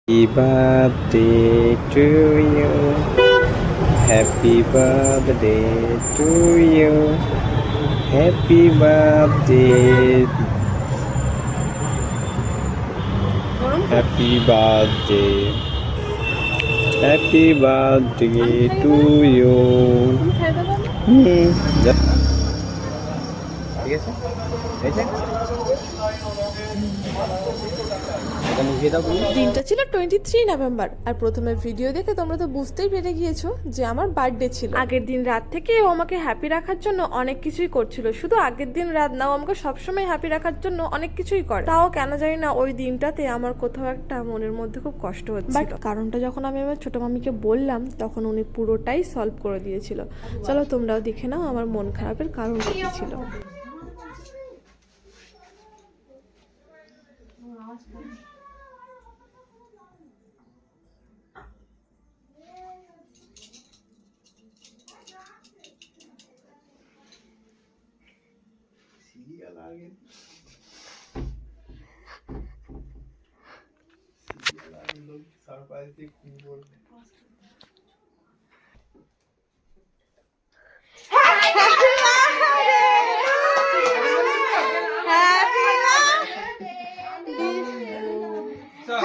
Happy birthday to you. Happy birthday to you. Happy birthday. Happy birthday. Happy birthday to you. ঠিক আছে দিনটা ছিল 23 November আর প্রথমে video দেখে তোমরা তো বুঝতেই পেরে গিয়েছো যে আমার বার্থডে ছিল। আগের দিন রাত থেকে ও আমাকে হ্যাপি রাখার জন্য অনেক কিছুই করছিল। শুধু আগের দিন রাত না, ও আমাকে সবসময় হ্যাপি রাখার জন্য অনেক কিছুই করে। তাও কেন জানি না ওই দিনটাতে আমার কোথাও একটা মনের মধ্যে খুব কষ্ট হচ্ছিল। বাট কারণটা যখন আমি আমার ছোট মামিকে বললাম তখন উনি পুরোটাই সলভ করে দিয়েছিল। চলো তোমরাও দেখে নাও আমার মন খারাপের কারণটা কি ছিল।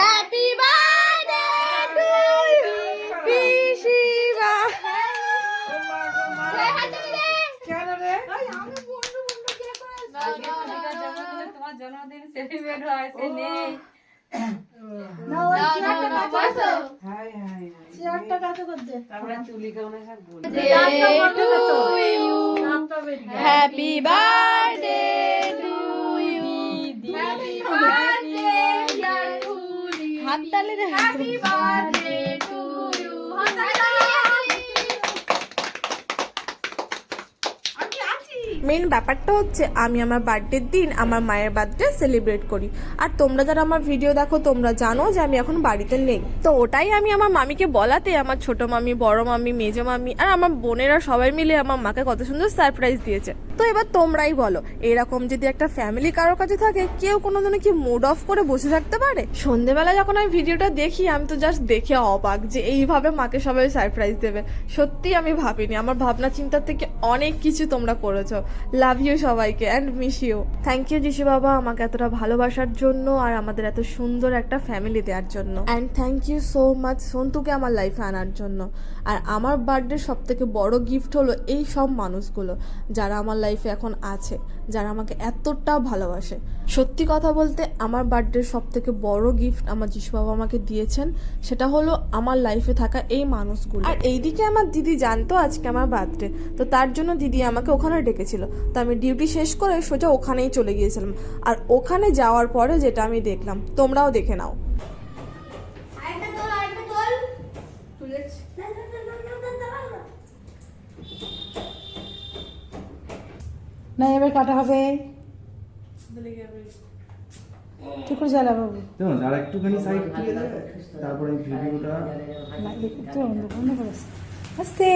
Happy birthday to you, Pishiva. তোমার জন্মদিন সেলিব্রেট হয়েছে নেই Happy birthday to you. Happy birthday to you. Main ব্যাপারটা হচ্ছে আমি আমার বার্থডের দিন আমার মায়ের বার্থডে সেলিব্রেট করি। আর তোমরা যারা আমার ভিডিও দেখো তোমরা জানো যে আমি এখন বাড়িতে নেই। তো ওটাই আমি আমার মামিকে বলাতে আমার ছোট মামি, বড় মামি, মেজো মামি আর আমার বোনেরা সবাই মিলে আমার মাকে কত সুন্দর সারপ্রাইজ দিয়েছে। তো এবার তোমরাই বলো, এরকম যদি একটা ফ্যামিলি কারোর কাছে থাকে, কেউ কোনোদিনও কি মুড অফ করে বসে থাকতে পারে? সন্ধেবেলা যখন আমি ভিডিওটা দেখি আমি তো জাস্ট দেখে অবাক যে এইভাবে মাকে সবাই সারপ্রাইজ দেবে। সত্যি আমি ভাবিনি। আমার ভাবনা চিন্তার থেকে অনেক কিছু তোমরা করেছো। লাভ ইউ সবাইকে and miss you. Thank you Jishu বাবা আমাকে এতটা ভালোবাসার জন্য আর আমাদের এত সুন্দর একটা ফ্যামিলি দেওয়ার জন্য। And thank you so much সন্তুকে আমার লাইফে আনার জন্য। আর আমার বার্থডে সব থেকে বড় গিফট হলো এই সব মানুষগুলো যারা আমার লাইফে এখন আছে, যারা আমাকে এতটা ভালোবাসে। সত্যি কথা বলতে আমার বার্থডে সব থেকে বড় গিফট আমার যিশু বাবা আমাকে দিয়েছেন, সেটা হলো আমার লাইফে থাকা এই মানুষগুলো। আর এইদিকে আমার দিদি জানতো আজকে আমার বার্থডে, তো তার জন্য দিদি আমাকে ওখানে ডেকেছিল। তো আমি ডিউটি শেষ করে সোজা ওখানেই চলে গিয়েছিলাম। আর ওখানে যাওয়ার পরে যেটা আমি দেখলাম তোমরাও দেখে নাও। না এবার কাটা হবে ঠিক করে জ্বালা বাবু আর একটুখানি সাইড দিয়ে দেবে, তারপরে ভিডিওটা একটু অন্ধকার করে আস্তে।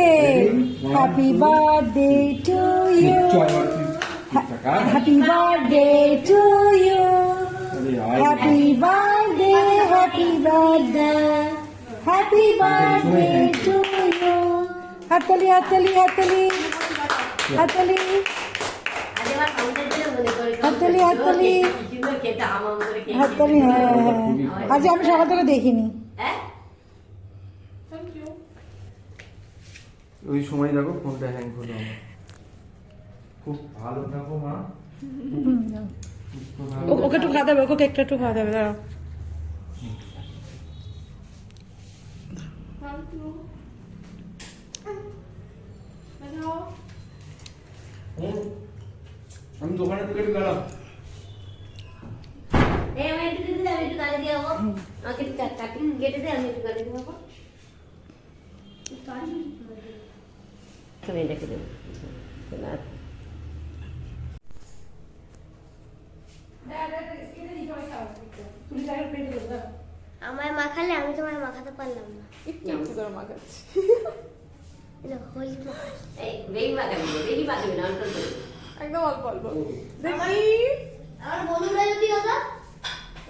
Happy birthday to you, happy birthday to you, happy birthday, happy birthday, happy birthday to you. হাততালি হাততালি হাততালি হাততালি হাততালি হাততালি হাততালি। হ্যাঁ হ্যাঁ, আজ আমি সকাল থেকে দেখিনি। ওই সময় দেখো ফোনটা হ্যাং করলো। খুব ভালো থাকো মা। ওকে একটু খাওয়া দেবে, ওকে কেকটা একটু খাওয়া দেবে। দাঁড়াও আমি দোকানে থেকে গেলাম। আমি একটু গাড়ি দিয়ে যাবো, আমাকে একটু কাটিং কেটে দে, আমি একটু গাড়ি দিয়ে যাবো। তুমি রেখে দেবো। আমায় মাখালে, আমি তোমায় মাখাতে পারলাম না। একটু করে মাখাচ্ছি। একদম অল্প অল্প দেখি। আমার বন্ধুরা যদি হতো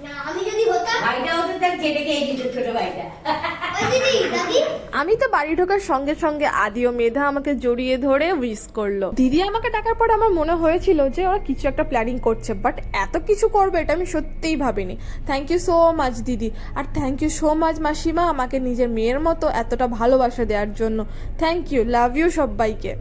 না আমি যদি হতাম ভাইটা হতো তার কেটে খেয়ে দিত ছোট ভাইটা। ওই দিদি দাদি আমি তো বাড়ি ঢোকার সঙ্গে সঙ্গে আদি ও মেধা আমাকে জড়িয়ে ধরে উইশ করলো। দিদি আমাকে ডাকার পর আমার মনে হয়েছিল যে ওরা কিছু একটা প্ল্যানিং করছে, বাট এত কিছু করবে এটা আমি সত্যিই ভাবিনি। থ্যাংক ইউ সো মাচ দিদি, আর থ্যাংক ইউ সো মাচ মাসিমা আমাকে নিজের মেয়ের মতো এতটা ভালোবাসা দেওয়ার জন্য। থ্যাংক ইউ, লাভ ইউ সবাইকে।